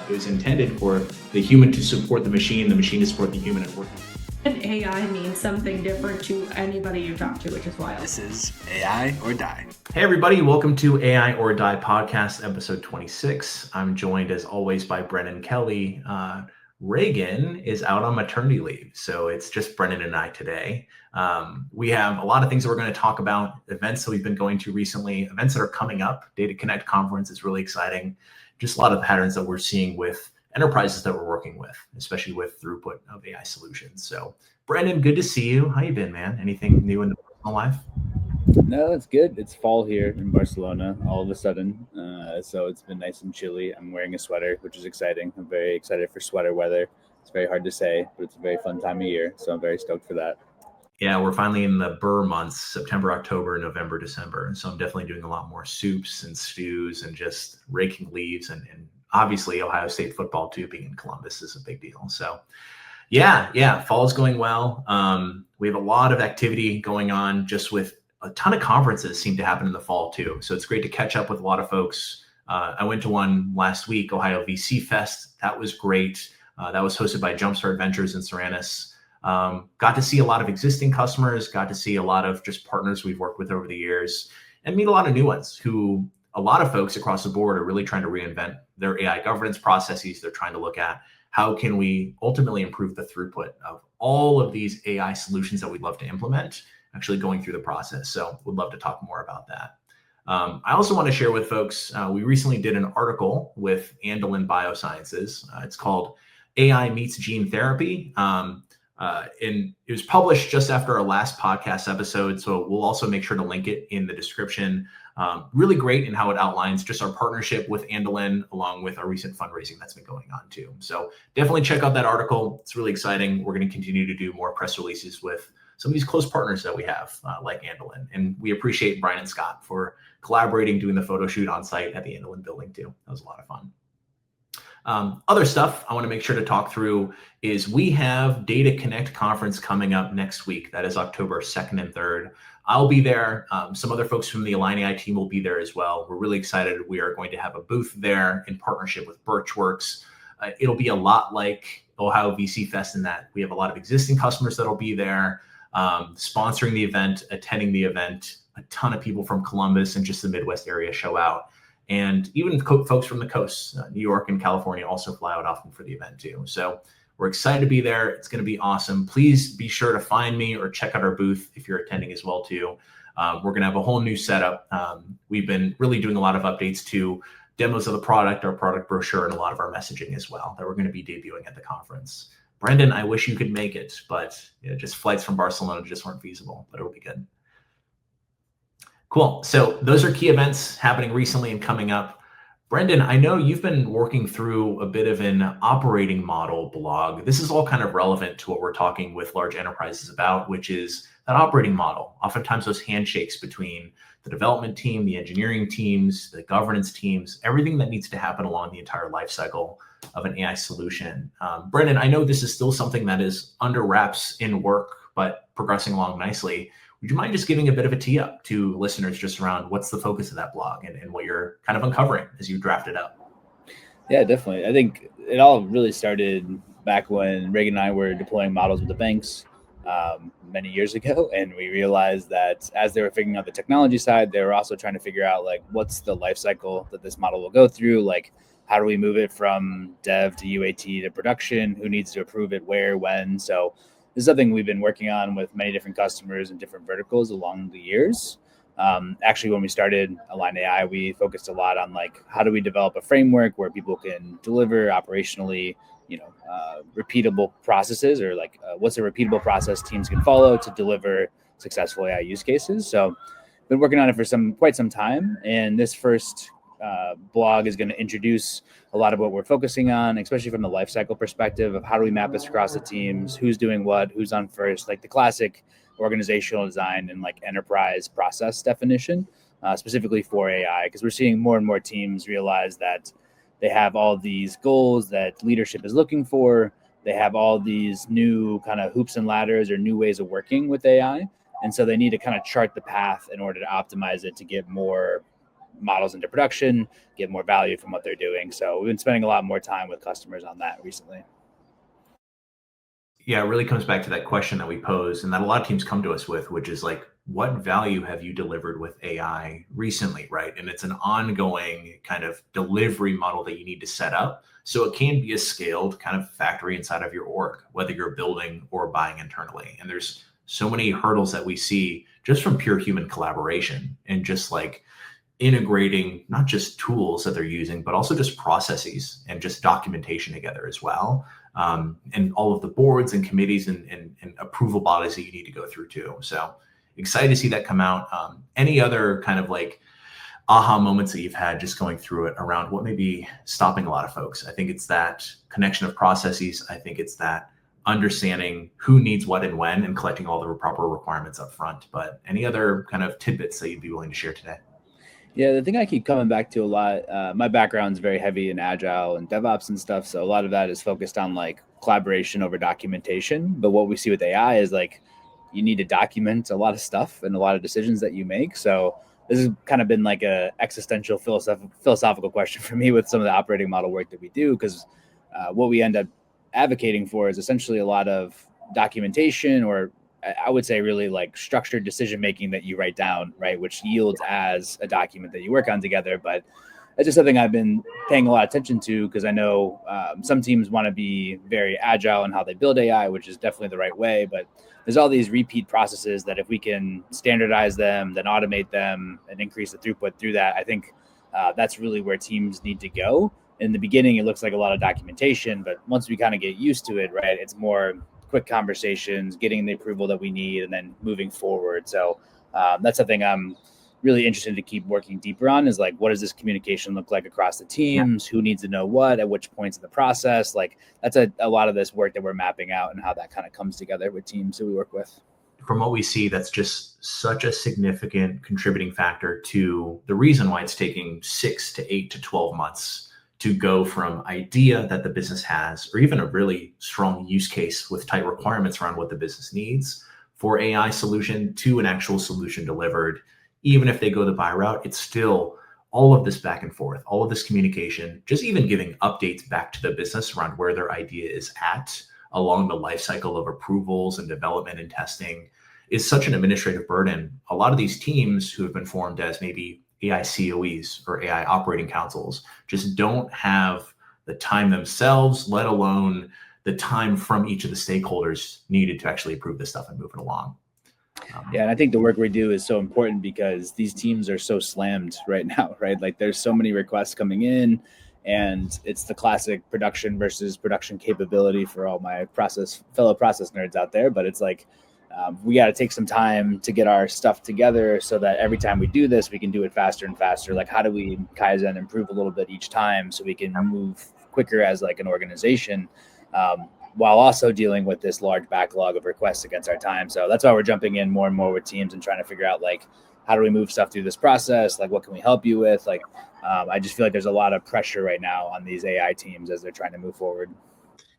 It was intended for the human to support the machine to support the human and working. And AI means something different to anybody you talk to, which is wild. This is AI or Die. Hey everybody, welcome to AI or Die podcast, episode 26. I'm joined as always by Brennan Kelly. Reagan is out on maternity leave, so it's just Brennan and I today. We have a lot of things that we're going to talk about, events that we've been going to recently, events that are coming up. Data Connect conference is really exciting. Just a lot of patterns that we're seeing with enterprises that we're working with, especially with throughput of AI solutions. So Brennan, good to see you. How you been, man? Anything new in the personal life? No, it's good. It's fall here in Barcelona all of a sudden. So it's been nice and chilly. I'm wearing a sweater, which is exciting. I'm very excited for sweater weather. It's very hard to say, but it's a very fun time of year. So I'm very stoked for that. Yeah, we're finally in the Burr months, September, October, November, December. So I'm definitely doing a lot more soups and stews and just raking leaves. And obviously Ohio State football too, being in Columbus is a big deal. So yeah, fall is going well. We have a lot of activity going on just with a ton of conferences seem to happen in the fall too. So it's great to catch up with a lot of folks. I went to one last week, Ohio VC Fest. That was great. That was hosted by Jumpstart Ventures in Serenus. Got to see a lot of existing customers, got to see a lot of just partners we've worked with over the years, and meet a lot of new ones who a lot of folks across the board are really trying to reinvent their AI governance processes. They're trying to look at how can we ultimately improve the throughput of all of these AI solutions that we'd love to implement, actually going through the process. So would love to talk more about that. I also want to share with folks, we recently did an article with Andelyn Biosciences. It's called AI Meets Gene Therapy. And it was published just after our last podcast episode. So we'll also make sure to link it in the description. Really great in how it outlines just our partnership with Andelyn along with our recent fundraising that's been going on too. So definitely check out that article. It's really exciting. We're going to continue to do more press releases with some of these close partners that we have, like Andelyn. And we appreciate Brian and Scott for collaborating, doing the photo shoot on site at the Andelyn building too. That was a lot of fun. Other stuff I want to make sure to talk through is we have Data Connect conference coming up next week. That is October 2nd and 3rd. I'll be there. Some other folks from the Align AI team will be there as well. We're really excited. We are going to have a booth there in partnership with Birchworks. It'll be a lot like Ohio VC Fest in that we have a lot of existing customers that'll be there, sponsoring the event, attending the event. A ton of people from Columbus and just the Midwest area show out. And even folks from the coast, New York and California also fly out often for the event too. So we're excited to be there. It's going to be awesome. Please be sure to find me or check out our booth if you're attending as well too. We're going to have a whole new setup. We've been really doing a lot of updates to demos of the product, our product brochure, and a lot of our messaging as well that we're going to be debuting at the conference. Brendan, I wish you could make it, but just flights from Barcelona just weren't feasible, but it'll be good. Cool. So those are key events happening recently and coming up. Brendan, I know you've been working through a bit of an operating model blog. This is all kind of relevant to what we're talking with large enterprises about, which is that operating model. Oftentimes those handshakes between the development team, the engineering teams, the governance teams, everything that needs to happen along the entire life cycle of an AI solution. Brendan, I know this is still something that is under wraps in work, but progressing along nicely. Would you mind just giving a bit of a tee up to listeners just around what's the focus of that blog and what you're kind of uncovering as you draft it up? Yeah, definitely. I think it all really started back when Reagan and I were deploying models with the banks many years ago. And we realized that as they were figuring out the technology side, they were also trying to figure out like, what's the life cycle that this model will go through? Like, how do we move it from dev to UAT to production? Who needs to approve it? Where, when? So this is something we've been working on with many different customers and different verticals along the years. Actually, when we started Align AI, we focused a lot on like, how do we develop a framework where people can deliver operationally, repeatable processes, or like what's a repeatable process teams can follow to deliver successful AI use cases. So been working on it for quite some time. And this first blog is going to introduce a lot of what we're focusing on, especially from the lifecycle perspective of how do we map this across the teams, who's doing what, who's on first, like the classic organizational design and like enterprise process definition, specifically for AI, because we're seeing more and more teams realize that they have all these goals that leadership is looking for. They have all these new kind of hoops and ladders or new ways of working with AI. And so they need to kind of chart the path in order to optimize it to get more models into production, get more value from what they're doing. So we've been spending a lot more time with customers on that recently. Yeah, it really comes back to that question that we pose and that a lot of teams come to us with, which is like, what value have you delivered with AI recently, right? And it's an ongoing kind of delivery model that you need to set up. So it can be a scaled kind of factory inside of your org, whether you're building or buying internally. And there's so many hurdles that we see just from pure human collaboration and just like integrating not just tools that they're using, but also just processes and just documentation together as well. And all of the boards and committees and approval bodies that you need to go through too. So excited to see that come out. Any other kind of like aha moments that you've had just going through it around what may be stopping a lot of folks? I think it's that connection of processes. I think it's that understanding who needs what and when and collecting all the proper requirements up front. But any other kind of tidbits that you'd be willing to share today? Yeah, the thing I keep coming back to a lot, my background's very heavy in agile and DevOps and stuff. So a lot of that is focused on like collaboration over documentation. But what we see with AI is like you need to document a lot of stuff and a lot of decisions that you make. So this has kind of been like a existential philosophical question for me with some of the operating model work that we do, because what we end up advocating for is essentially a lot of documentation, or I would say really like structured decision making that you write down, right, which yields as a document that you work on together. But it's just something I've been paying a lot of attention to, because I know some teams want to be very agile in how they build AI, which is definitely the right way. But there's all these repeat processes that if we can standardize them, then automate them and increase the throughput through that, I think that's really where teams need to go. In the beginning, it looks like a lot of documentation, but once we kind of get used to it, right, it's more quick conversations, getting the approval that we need, and then moving forward. So that's something I'm really interested to keep working deeper on, is like, what does this communication look like across the teams? Who needs to know what at which points in the process? Like that's a lot of this work that we're mapping out and how that kind of comes together with teams that we work with. From what we see, that's just such a significant contributing factor to the reason why it's taking 6 to 8 to 12 months to go from idea that the business has, or even a really strong use case with tight requirements around what the business needs for AI solution, to an actual solution delivered. Even if they go the buy route, it's still all of this back and forth, all of this communication, just even giving updates back to the business around where their idea is at along the life cycle of approvals and development and testing is such an administrative burden. A lot of these teams who have been formed as maybe AI COEs or AI operating councils just don't have the time themselves, let alone the time from each of the stakeholders needed to actually approve this stuff and move it along. Yeah, and I think the work we do is so important because these teams are so slammed right now, right? Like there's so many requests coming in, and it's the classic production versus production capability for all my fellow process nerds out there. But it's like, we got to take some time to get our stuff together so that every time we do this, we can do it faster and faster. Like, how do we Kaizen improve a little bit each time so we can move quicker as like an organization, while also dealing with this large backlog of requests against our time. So that's why we're jumping in more and more with teams and trying to figure out like, how do we move stuff through this process? Like, what can we help you with? Like, I just feel like there's a lot of pressure right now on these AI teams as they're trying to move forward.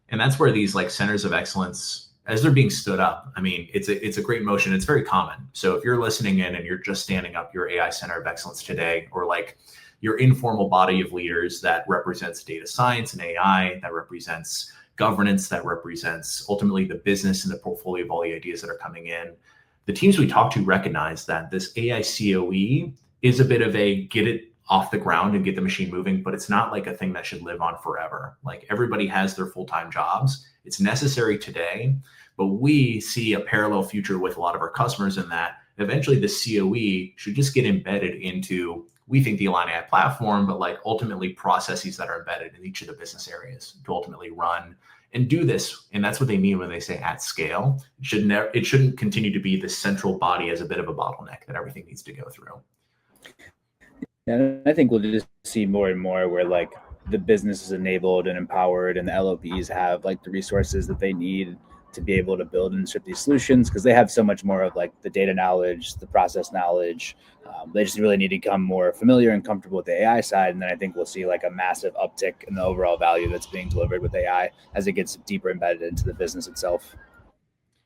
And that's where these like centers of excellence, as they're being stood up, I mean, it's a great motion. It's very common. So if you're listening in and you're just standing up your AI center of excellence today, or like your informal body of leaders that represents data science and AI, that represents governance, that represents ultimately the business and the portfolio of all the ideas that are coming in, the teams we talk to recognize that this AI COE is a bit of a get it off the ground and get the machine moving, but it's not like a thing that should live on forever. Like everybody has their full-time jobs. It's necessary today, but we see a parallel future with a lot of our customers in that eventually the COE should just get embedded into, we think, the Align AI platform, but like ultimately processes that are embedded in each of the business areas to ultimately run and do this. And that's what they mean when they say at scale. It shouldn't continue to be the central body as a bit of a bottleneck that everything needs to go through. And I think we'll just see more and more where like the business is enabled and empowered, and the LOBs have like the resources that they need to be able to build and ship these solutions, because they have so much more of like the data knowledge, the process knowledge. They just really need to become more familiar and comfortable with the AI side. And then I think we'll see like a massive uptick in the overall value that's being delivered with AI as it gets deeper embedded into the business itself.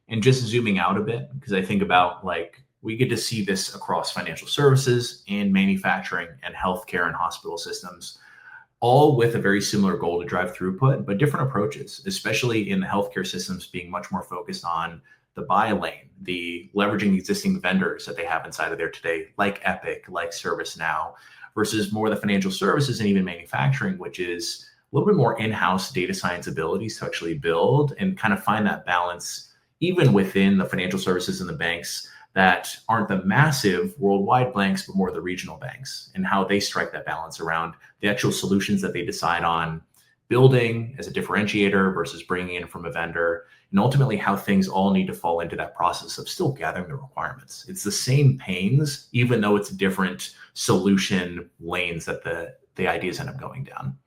And just zooming out a bit, because I think about like we get to see this across financial services and manufacturing and healthcare and hospital systems, all with a very similar goal to drive throughput, but different approaches, especially in the healthcare systems being much more focused on the buy lane, the leveraging existing vendors that they have inside of there today, like Epic, like ServiceNow, versus more the financial services and even manufacturing, which is a little bit more in-house data science abilities to actually build and kind of find that balance, even within the financial services and the banks that aren't the massive worldwide banks, but more the regional banks, and how they strike that balance around the actual solutions that they decide on building as a differentiator versus bringing in from a vendor, and ultimately how things all need to fall into that process of still gathering the requirements. It's the same pains, even though it's different solution lanes that the ideas end up going down.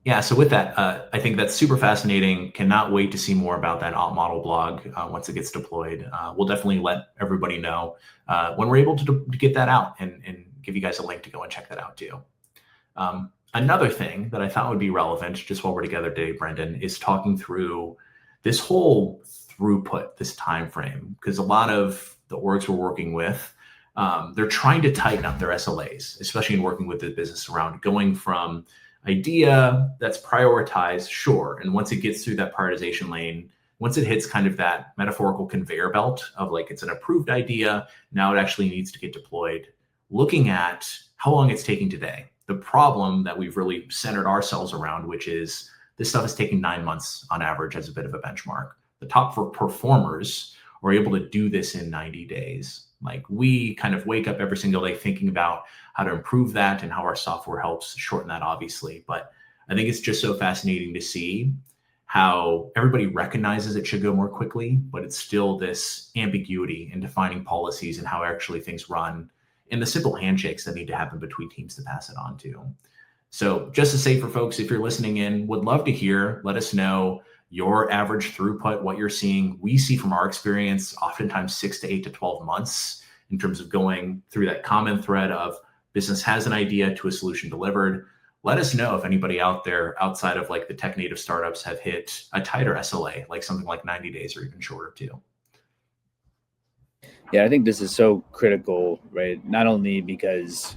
Yeah, so with that, I think that's super fascinating. Cannot wait to see more about that op model blog once it gets deployed. We'll definitely let everybody know when we're able to get that out and give you guys a link to go and check that out too. Another thing that I thought would be relevant, just while we're together today, Brendan, is talking through this whole throughput, this time frame, because a lot of the orgs we're working with, they're trying to tighten up their SLAs, especially in working with the business around going from idea that's prioritized, sure. And once it gets through that prioritization lane, once it hits kind of that metaphorical conveyor belt of like it's an approved idea, now it actually needs to get deployed, looking at how long it's taking today. The problem that we've really centered ourselves around, which is this stuff is taking 9 months on average as a bit of a benchmark. The top for performers are able to do this in 90 days. Like we kind of wake up every single day thinking about how to improve that and how our software helps shorten that, obviously. But I think it's just so fascinating to see how everybody recognizes it should go more quickly, but it's still this ambiguity in defining policies and how actually things run and the simple handshakes that need to happen between teams to pass it on to. So just to say for folks, if you're listening in, would love to hear, let us know your average throughput, what you're seeing. We see from our experience, oftentimes 6 to 8 to 12 months in terms of going through that common thread of business has an idea to a solution delivered. Let us know if anybody out there outside of like the tech native startups have hit a tighter SLA, like something like 90 days or even shorter too. Yeah, I think this is so critical, right? Not only because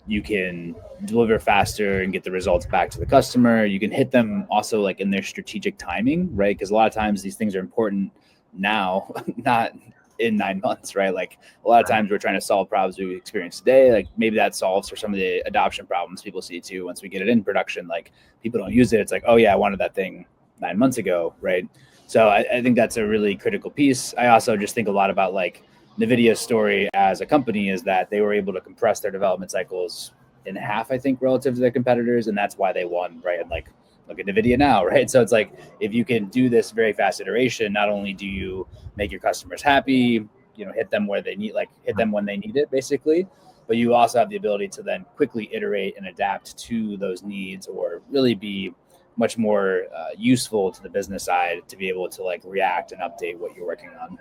you can deliver faster and get the results back to the customer, you can hit them also like in their strategic timing, right? Because a lot of times these things are important now, not in 9 months, right? Like a lot of times we're trying to solve problems we experience today. Like maybe that solves for some of the adoption problems people see too. Once we get it in production, like people don't use it. It's like, oh yeah, I wanted that thing 9 months ago, right? So I think that's a really critical piece. I also just think a lot about like NVIDIA's story as a company is that they were able to compress their development cycles in half, I think, relative to their competitors. And that's why they won, right? And like, look at NVIDIA now, right? So it's like, if you can do this very fast iteration, not only do you make your customers happy, hit them where they need, like hit them when they need it basically, but you also have the ability to then quickly iterate and adapt to those needs or really be much more useful to the business side to be able to like react and update what you're working on.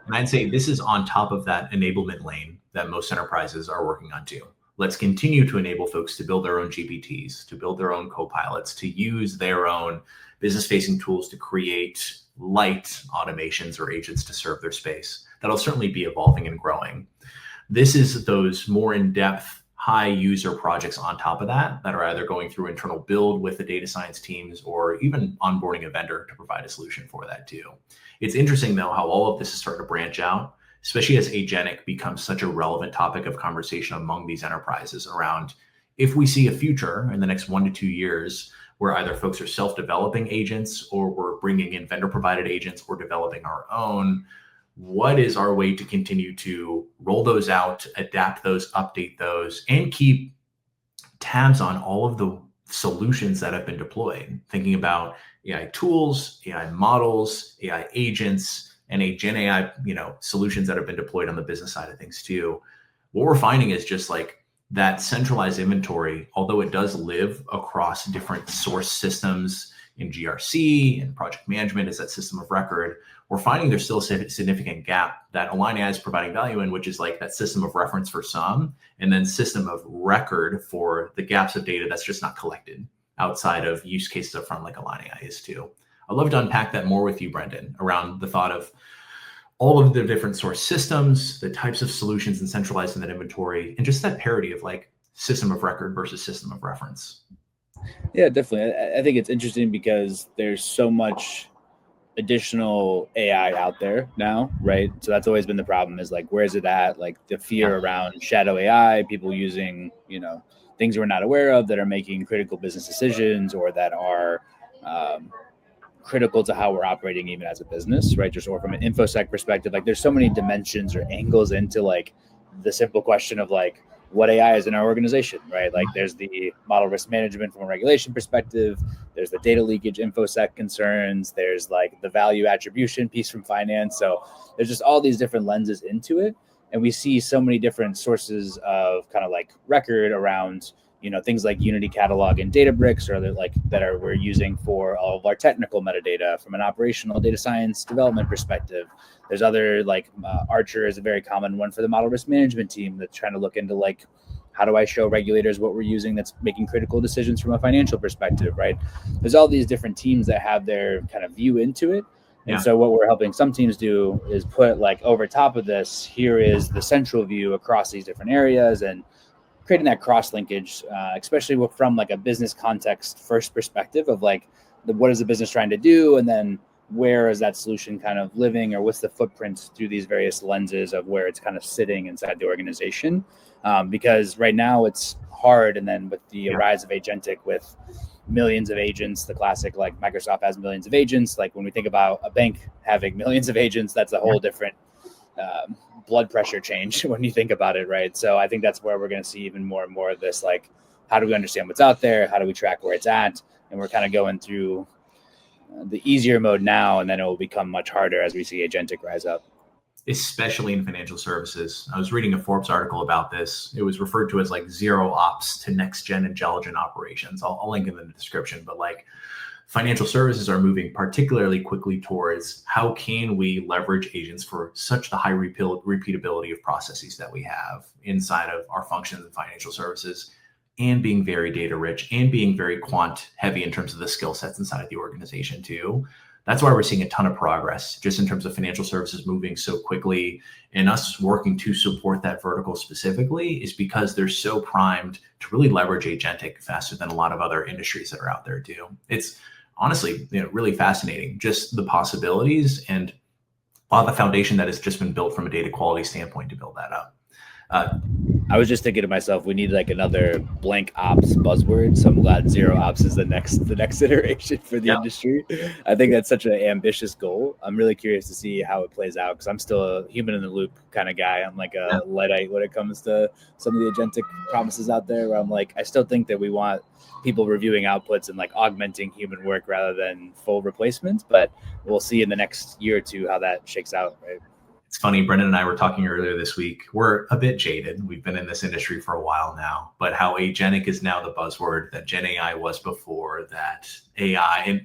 And I'd say this is on top of that enablement lane that most enterprises are working on too. Let's continue to enable folks to build their own GPTs, to build their own co-pilots, to use their own business-facing tools to create light automations or agents to serve their space. That'll certainly be evolving and growing. This is those more in-depth, high user projects on top of that are either going through internal build with the data science teams or even onboarding a vendor to provide a solution for that too. It's interesting though how all of this is starting to branch out, especially as agentic becomes such a relevant topic of conversation among these enterprises around if we see a future in the next 1 to 2 years where either folks are self-developing agents or we're bringing in vendor-provided agents or developing our own. What is our way to continue to roll those out, adapt those, update those, and keep tabs on all of the solutions that have been deployed? Thinking about AI tools, AI models, AI agents, and Gen AI, solutions that have been deployed on the business side of things too. What we're finding is just like that centralized inventory, although it does live across different source systems in GRC and project management as that system of record, we're finding there's still a significant gap that Align AI is providing value in, which is like that system of reference for some, and then system of record for the gaps of data that's just not collected outside of use cases up front like Align AI is too. I'd love to unpack that more with you, Brendan, around the thought of all of the different source systems, the types of solutions and centralizing that inventory, and just that parity of like system of record versus system of reference. Yeah, definitely. I think it's interesting because there's so much additional AI out there now, right? So that's always been the problem is like, where's it at? Like the fear around shadow AI, people using, things we're not aware of that are making critical business decisions or that are critical to how we're operating even as a business, right? Just or from an infosec perspective, like there's so many dimensions or angles into like the simple question of like what AI is in our organization, right? Like there's the model risk management from a regulation perspective, there's the data leakage infosec concerns, there's like the value attribution piece from finance. So there's just all these different lenses into it. And we see so many different sources of kind of like record around things like Unity Catalog and Databricks, or we're using for all of our technical metadata from an operational data science development perspective. There's other Archer is a very common one for the model risk management team that's trying to look into like, how do I show regulators what we're using that's making critical decisions from a financial perspective, right? There's all these different teams that have their kind of view into it. And so what we're helping some teams do is put like over top of this, here is the central view across these different areas, and creating that cross linkage, especially from like a business context first perspective of like what is the business trying to do, and then where is that solution kind of living, or what's the footprint through these various lenses of where it's kind of sitting inside the organization. Because right now it's hard, and then with the rise of agentic, with millions of agents, the classic like Microsoft has millions of agents. Like when we think about a bank having millions of agents, that's a whole different blood pressure change when you think about it, right? So I think that's where we're going to see even more and more of this, like, how do we understand what's out there? How do we track where it's at? And we're kind of going through the easier mode now, and then it will become much harder as we see agentic rise up. Especially in financial services. I was reading a Forbes article about this. It was referred to as like zero ops to next gen intelligent operations. I'll link in the description, but like financial services are moving particularly quickly towards how can we leverage agents for such the high repeatability of processes that we have inside of our functions in financial services, and being very data rich and being very quant heavy in terms of the skill sets inside of the organization too. That's why we're seeing a ton of progress just in terms of financial services moving so quickly, and us working to support that vertical specifically is because they're so primed to really leverage agentic faster than a lot of other industries that are out there too. It's honestly, really fascinating, just the possibilities and a lot of the foundation that has just been built from a data quality standpoint to build that up. I was just thinking to myself, we need like another blank ops buzzword. So I'm glad zero ops is the next iteration for the industry. I think that's such an ambitious goal. I'm really curious to see how it plays out, because I'm still a human in the loop kind of guy. I'm like a Luddite when it comes to some of the agentic promises out there, where I'm like, I still think that we want people reviewing outputs and like augmenting human work rather than full replacements. But we'll see in the next year or two how that shakes out, right? It's funny, Brendan and I were talking earlier this week. We're a bit jaded. We've been in this industry for a while now, but how agentic is now the buzzword that Gen AI was before, that AI.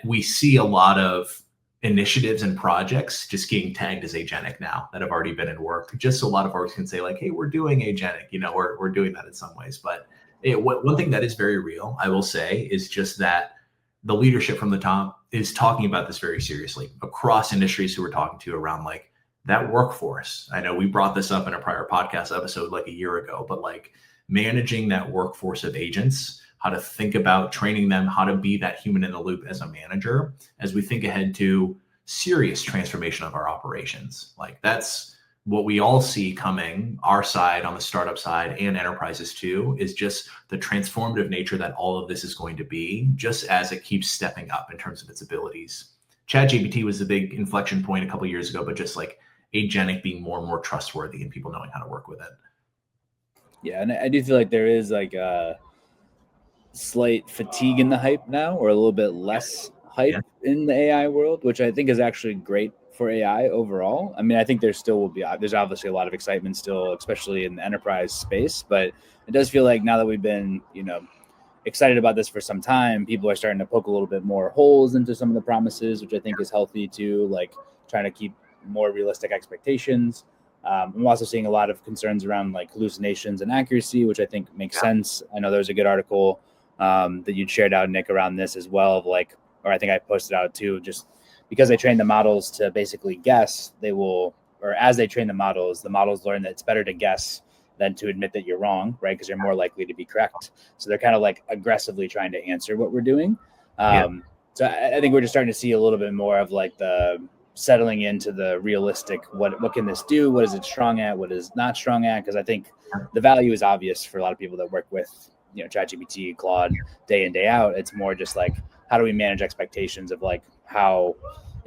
We see a lot of initiatives and projects just getting tagged as agentic now that have already been in work. Just so a lot of orgs can say like, hey, we're doing agentic, we're doing that in some ways. But one thing that is very real, I will say, is just that the leadership from the top is talking about this very seriously across industries who we're talking to around like that workforce. I know we brought this up in a prior podcast episode like a year ago, but like managing that workforce of agents, how to think about training them, how to be that human in the loop as a manager, as we think ahead to serious transformation of our operations. Like that's what we all see coming, our side on the startup side and enterprises too, is just the transformative nature that all of this is going to be, just as it keeps stepping up in terms of its abilities. ChatGPT was a big inflection point a couple of years ago, but just like agentic being more and more trustworthy and people knowing how to work with it. Yeah, and I do feel like there is like a slight fatigue in the hype now, or a little bit less hype in the AI world, which I think is actually great for AI overall. I mean, I think there's obviously a lot of excitement still, especially in the enterprise space, but it does feel like now that we've been, excited about this for some time, people are starting to poke a little bit more holes into some of the promises, which I think is healthy too, like trying to keep more realistic expectations. I'm also seeing a lot of concerns around like hallucinations and accuracy, which I think makes sense. I know there was a good article that you'd shared out, Nick, around this as well, of like, or I think I posted out too, just because they train the models to basically guess, or as they train the models learn that it's better to guess than to admit that you're wrong, right? Because you're more likely to be correct. So they're kind of like aggressively trying to answer what we're doing. So I think we're just starting to see a little bit more of like the settling into the realistic, what can this do? What is it strong at? What is not strong at? Because I think the value is obvious for a lot of people that work with, ChatGPT, Claude, day in, day out. It's more just like, how do we manage expectations of like how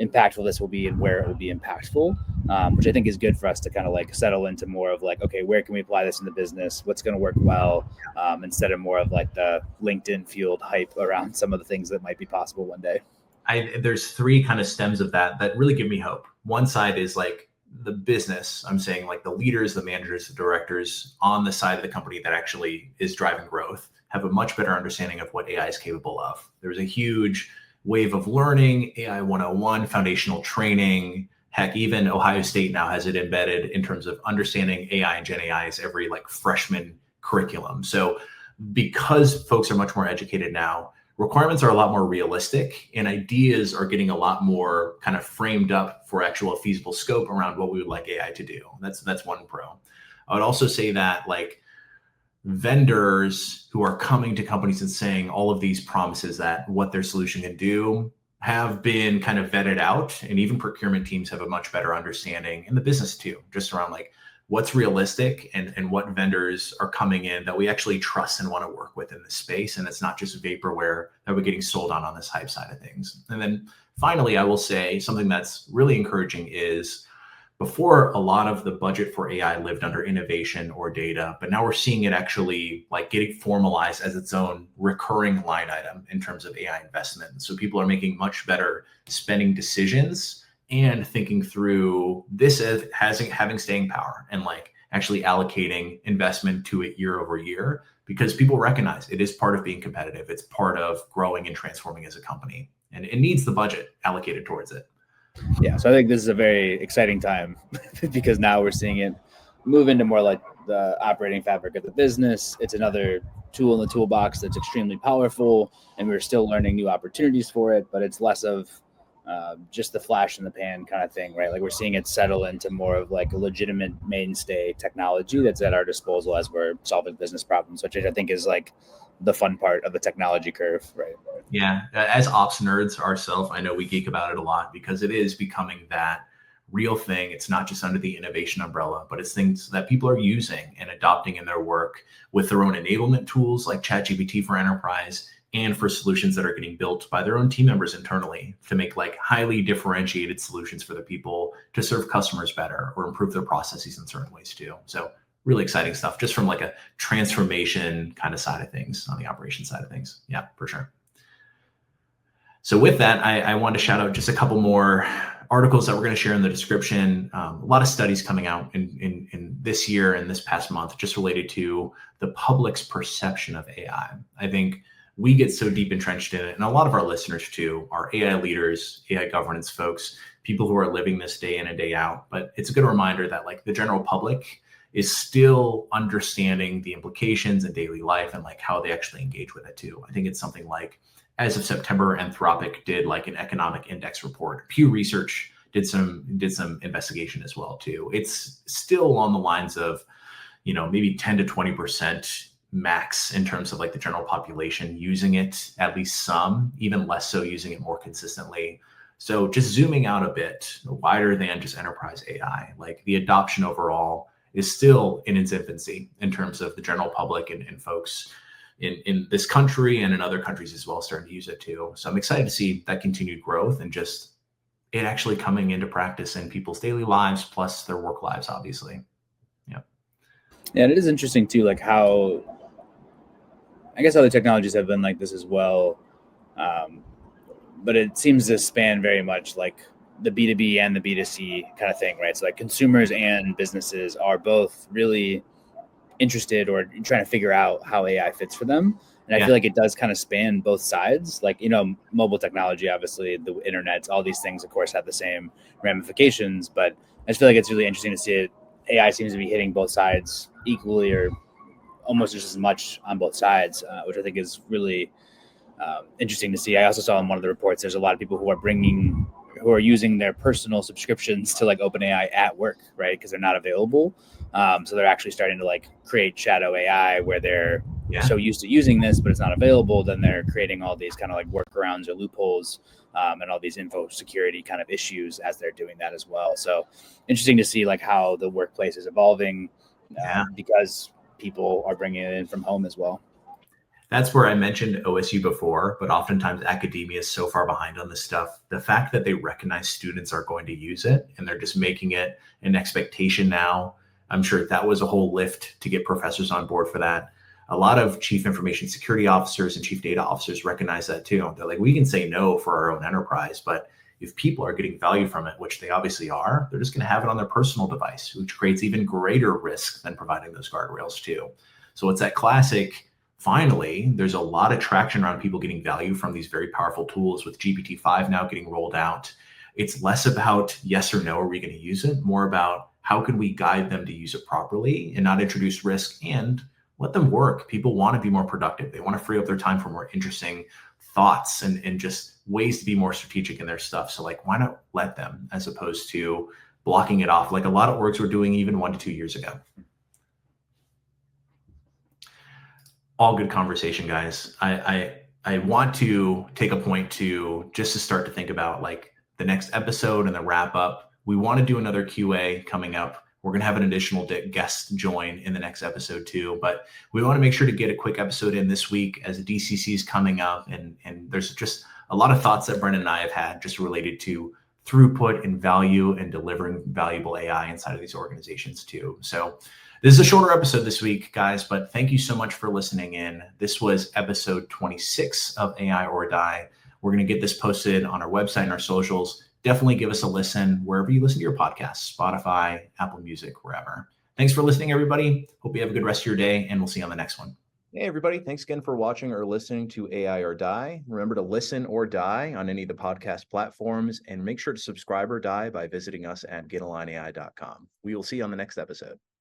impactful this will be and where it will be impactful, which I think is good for us to kind of like settle into more of like, okay, where can we apply this in the business? What's going to work well, instead of more of like the LinkedIn fueled hype around some of the things that might be possible one day. There's three kind of stems of that really give me hope. One side is like the business. I'm saying like the leaders, the managers, the directors on the side of the company that actually is driving growth have a much better understanding of what AI is capable of. There's a huge wave of learning, AI 101, foundational training. Heck, even Ohio State now has it embedded in terms of understanding AI and Gen AI as every like freshman curriculum. So because folks are much more educated now, requirements are a lot more realistic and ideas are getting a lot more kind of framed up for actual feasible scope around what we would like AI to do. That's one pro. I would also say that like vendors who are coming to companies and saying all of these promises that what their solution can do have been kind of vetted out, and even procurement teams have a much better understanding, in the business too, just around like what's realistic and what vendors are coming in that we actually trust and want to work with in this space. And it's not just vaporware that we're getting sold on this hype side of things. And then finally, I will say something that's really encouraging is before a lot of the budget for AI lived under innovation or data, but now we're seeing it actually like getting formalized as its own recurring line item in terms of AI investment. So people are making much better spending decisions and thinking through this as having staying power and like actually allocating investment to it year over year, because people recognize it is part of being competitive. It's part of growing and transforming as a company, and it needs the budget allocated towards it. Yeah, so I think this is a very exciting time because now we're seeing it move into more like the operating fabric of the business. It's another tool in the toolbox that's extremely powerful, and we're still learning new opportunities for it, but it's less of just the flash in the pan kind of thing, right? Like we're seeing it settle into more of like a legitimate mainstay technology that's at our disposal as we're solving business problems, which I think is like the fun part of the technology curve, right? Yeah, as ops nerds ourselves, I know we geek about it a lot because it is becoming that real thing. It's not just under the innovation umbrella, but it's things that people are using and adopting in their work with their own enablement tools like ChatGPT for enterprise, and for solutions that are getting built by their own team members internally to make like highly differentiated solutions for the people to serve customers better or improve their processes in certain ways too. So really exciting stuff just from like a transformation kind of side of things on the operations side of things. Yeah, for sure. So with that, I wanted to shout out just a couple more articles that we're going to share in the description. A lot of studies coming out in this year and this past month just related to the public's perception of AI. I think we get so deep entrenched in it, and a lot of our listeners too are AI leaders, AI governance folks, people who are living this day in and day out. But it's a good reminder that like the general public is still understanding the implications in daily life and like how they actually engage with it too. I think it's something like, as of September, Anthropic did like an economic index report. Pew Research did some investigation as well too. It's still on the lines of, maybe 10 to 20% max in terms of like the general population using it, at least some, even less so using it more consistently. So just zooming out a bit wider than just enterprise AI, like the adoption overall is still in its infancy in terms of the general public and folks in this country and in other countries as well starting to use it too. So I'm excited to see that continued growth and just it actually coming into practice in people's daily lives plus their work lives, obviously. Yeah, and it is interesting too, like how I guess other technologies have been like this as well. But it seems to span very much like the B2B and the B2C kind of thing, right? So like consumers and businesses are both really interested or trying to figure out how AI fits for them. And I feel like it does kind of span both sides. Like, mobile technology, obviously, the internet, all these things, of course, have the same ramifications. But I just feel like it's really interesting to see it. AI seems to be hitting both sides equally or almost just as much on both sides, which I think is really interesting to see. I also saw in one of the reports, there's a lot of people who who are using their personal subscriptions to like OpenAI at work, right? Because they're not available. So they're actually starting to like create shadow AI where they're so used to using this, but it's not available. Then they're creating all these kind of like workarounds or loopholes and all these info security kind of issues as they're doing that as well. So interesting to see like how the workplace is evolving because people are bringing it in from home as well. That's where I mentioned OSU before, but oftentimes academia is so far behind on this stuff. The fact that they recognize students are going to use it and they're just making it an expectation now. I'm sure that was a whole lift to get professors on board for that. A lot of chief information security officers and chief data officers recognize that too. They're like, we can say no for our own enterprise, but if people are getting value from it, which they obviously are, they're just going to have it on their personal device, which creates even greater risk than providing those guardrails too. So it's that classic. Finally, there's a lot of traction around people getting value from these very powerful tools with GPT-5 now getting rolled out. It's less about yes or no, are we going to use it? More about how can we guide them to use it properly and not introduce risk and let them work. People want to be more productive. They want to free up their time for more interesting thoughts and just ways to be more strategic in their stuff. So like, why not let them as opposed to blocking it off like a lot of orgs were doing even 1 to 2 years ago. All good conversation, guys. I want to take a point to just to start to think about like the next episode and the wrap up. We want to do another QA coming up. We're going to have an additional guest join in the next episode too, but we want to make sure to get a quick episode in this week as the DCC is coming up. And there's just a lot of thoughts that Brendan and I have had just related to throughput and value and delivering valuable AI inside of these organizations too. So this is a shorter episode this week, guys, but thank you so much for listening in. This was episode 26 of AI or Die. We're going to get this posted on our website and our socials. Definitely give us a listen wherever you listen to your podcasts, Spotify, Apple Music, wherever. Thanks for listening, everybody. Hope you have a good rest of your day, and we'll see you on the next one. Hey, everybody. Thanks again for watching or listening to AI or Die. Remember to listen or die on any of the podcast platforms, and make sure to subscribe or die by visiting us at getalineai.com. We will see you on the next episode.